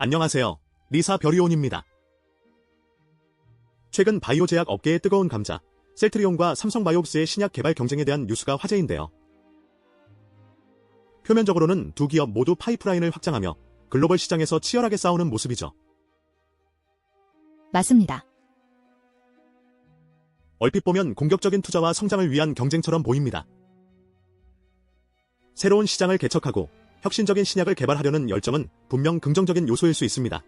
안녕하세요. 리사 별이온입니다. 최근 바이오 제약 업계의 뜨거운 감자, 셀트리온과 삼성바이오브스의 신약 개발 경쟁에 대한 뉴스가 화제인데요. 표면적으로는 두 기업 모두 파이프라인을 확장하며 글로벌 시장에서 치열하게 싸우는 모습이죠. 맞습니다. 얼핏 보면 공격적인 투자와 성장을 위한 경쟁처럼 보입니다. 새로운 시장을 개척하고 혁신적인 신약을 개발하려는 열정은 분명 긍정적인 요소일 수 있습니다.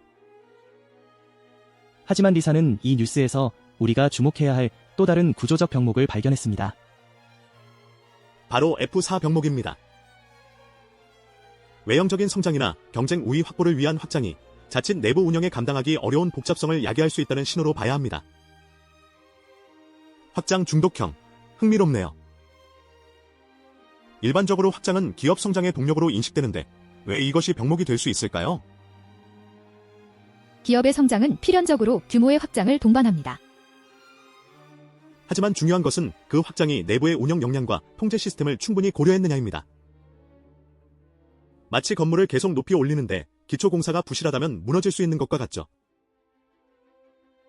하지만 리사는 이 뉴스에서 우리가 주목해야 할 또 다른 구조적 병목을 발견했습니다. 바로 F4 병목입니다. 외형적인 성장이나 경쟁 우위 확보를 위한 확장이 자칫 내부 운영에 감당하기 어려운 복잡성을 야기할 수 있다는 신호로 봐야 합니다. 확장 중독형, 흥미롭네요. 일반적으로 확장은 기업 성장의 동력으로 인식되는데 왜 이것이 병목이 될 수 있을까요? 기업의 성장은 필연적으로 규모의 확장을 동반합니다. 하지만 중요한 것은 그 확장이 내부의 운영 역량과 통제 시스템을 충분히 고려했느냐입니다. 마치 건물을 계속 높이 올리는데 기초공사가 부실하다면 무너질 수 있는 것과 같죠.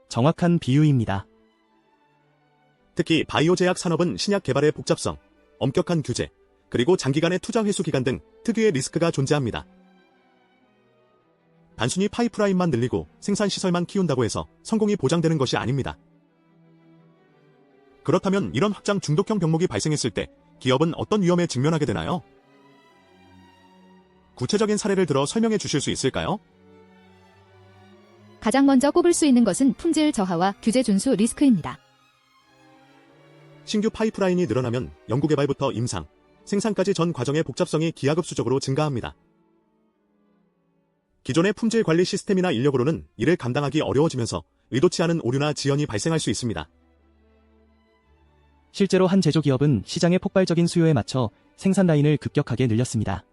정확한 비유입니다. 특히 바이오 제약 산업은 신약 개발의 복잡성, 엄격한 규제, 그리고 장기간의 투자 회수 기간 등 특유의 리스크가 존재합니다. 단순히 파이프라인만 늘리고 생산 시설만 키운다고 해서 성공이 보장되는 것이 아닙니다. 그렇다면 이런 확장 중독형 병목이 발생했을 때 기업은 어떤 위험에 직면하게 되나요? 구체적인 사례를 들어 설명해 주실 수 있을까요? 가장 먼저 꼽을 수 있는 것은 품질 저하와 규제 준수 리스크입니다. 신규 파이프라인이 늘어나면 연구개발부터 임상, 생산까지 전 과정의 복잡성이 기하급수적으로 증가합니다. 기존의 품질 관리 시스템이나 인력으로는 이를 감당하기 어려워지면서 의도치 않은 오류나 지연이 발생할 수 있습니다. 실제로 한 제조기업은 시장의 폭발적인 수요에 맞춰 생산 라인을 급격하게 늘렸습니다.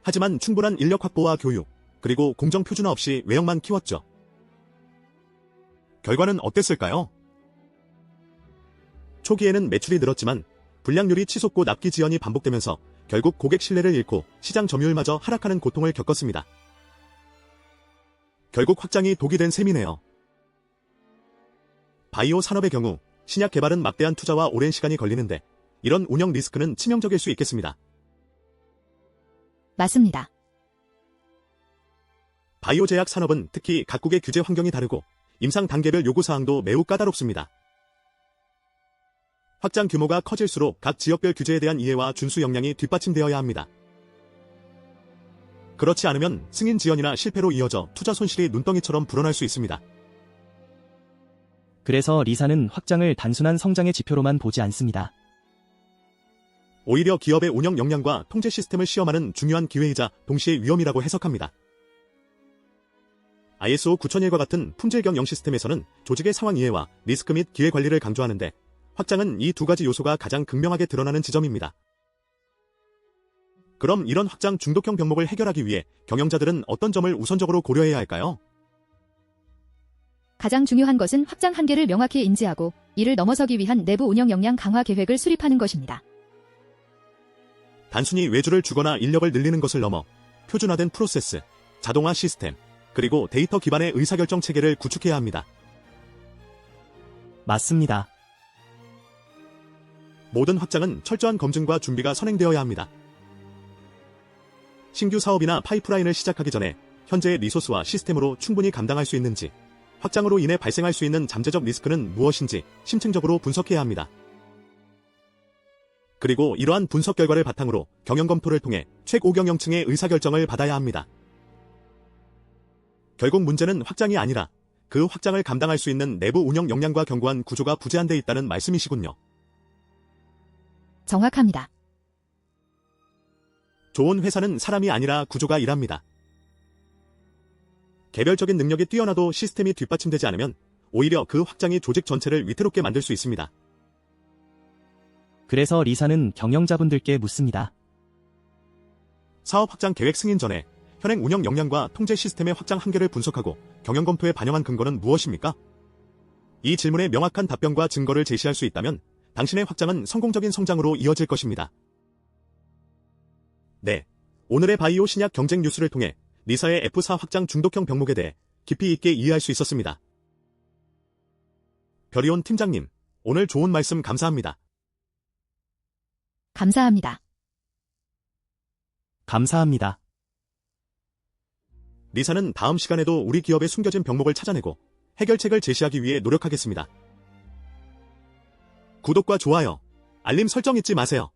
하지만 충분한 인력 확보와 교육, 그리고 공정 표준화 없이 외형만 키웠죠. 결과는 어땠을까요? 초기에는 매출이 늘었지만 불량률이 치솟고 납기 지연이 반복되면서 결국 고객 신뢰를 잃고 시장 점유율마저 하락하는 고통을 겪었습니다. 결국 확장이 독이 된 셈이네요. 바이오 산업의 경우 신약 개발은 막대한 투자와 오랜 시간이 걸리는데 이런 운영 리스크는 치명적일 수 있겠습니다. 맞습니다. 바이오 제약 산업은 특히 각국의 규제 환경이 다르고 임상 단계별 요구사항도 매우 까다롭습니다. 확장 규모가 커질수록 각 지역별 규제에 대한 이해와 준수 역량이 뒷받침되어야 합니다. 그렇지 않으면 승인 지연이나 실패로 이어져 투자 손실이 눈덩이처럼 불어날 수 있습니다. 그래서 리사는 확장을 단순한 성장의 지표로만 보지 않습니다. 오히려 기업의 운영 역량과 통제 시스템을 시험하는 중요한 기회이자 동시에 위험이라고 해석합니다. ISO 9001과 같은 품질 경영 시스템에서는 조직의 상황 이해와 리스크 및 기회 관리를 강조하는데 확장은 이 두 가지 요소가 가장 극명하게 드러나는 지점입니다. 그럼 이런 확장 중독형 병목을 해결하기 위해 경영자들은 어떤 점을 우선적으로 고려해야 할까요? 가장 중요한 것은 확장 한계를 명확히 인지하고 이를 넘어서기 위한 내부 운영 역량 강화 계획을 수립하는 것입니다. 단순히 외주를 주거나 인력을 늘리는 것을 넘어 표준화된 프로세스, 자동화 시스템, 그리고 데이터 기반의 의사결정 체계를 구축해야 합니다. 맞습니다. 모든 확장은 철저한 검증과 준비가 선행되어야 합니다. 신규 사업이나 파이프라인을 시작하기 전에 현재의 리소스와 시스템으로 충분히 감당할 수 있는지, 확장으로 인해 발생할 수 있는 잠재적 리스크는 무엇인지 심층적으로 분석해야 합니다. 그리고 이러한 분석 결과를 바탕으로 경영 검토를 통해 최고 경영층의 의사결정을 받아야 합니다. 결국 문제는 확장이 아니라 그 확장을 감당할 수 있는 내부 운영 역량과 견고한 구조가 부재한데 있다는 말씀이시군요. 정확합니다. 좋은 회사는 사람이 아니라 구조가 일합니다. 개별적인 능력이 뛰어나도 시스템이 뒷받침되지 않으면 오히려 그 확장이 조직 전체를 위태롭게 만들 수 있습니다. 그래서 리사는 경영자분들께 묻습니다. 사업 확장 계획 승인 전에 현행 운영 역량과 통제 시스템의 확장 한계를 분석하고 경영 검토에 반영한 근거는 무엇입니까? 이 질문에 명확한 답변과 증거를 제시할 수 있다면 당신의 확장은 성공적인 성장으로 이어질 것입니다. 네, 오늘의 바이오 신약 경쟁 뉴스를 통해 리사의 F4 확장 중독형 병목에 대해 깊이 있게 이해할 수 있었습니다. 별이온 팀장님, 오늘 좋은 말씀 감사합니다. 감사합니다. 감사합니다. 리사는 다음 시간에도 우리 기업의 숨겨진 병목을 찾아내고 해결책을 제시하기 위해 노력하겠습니다. 구독과 좋아요, 알림 설정 잊지 마세요.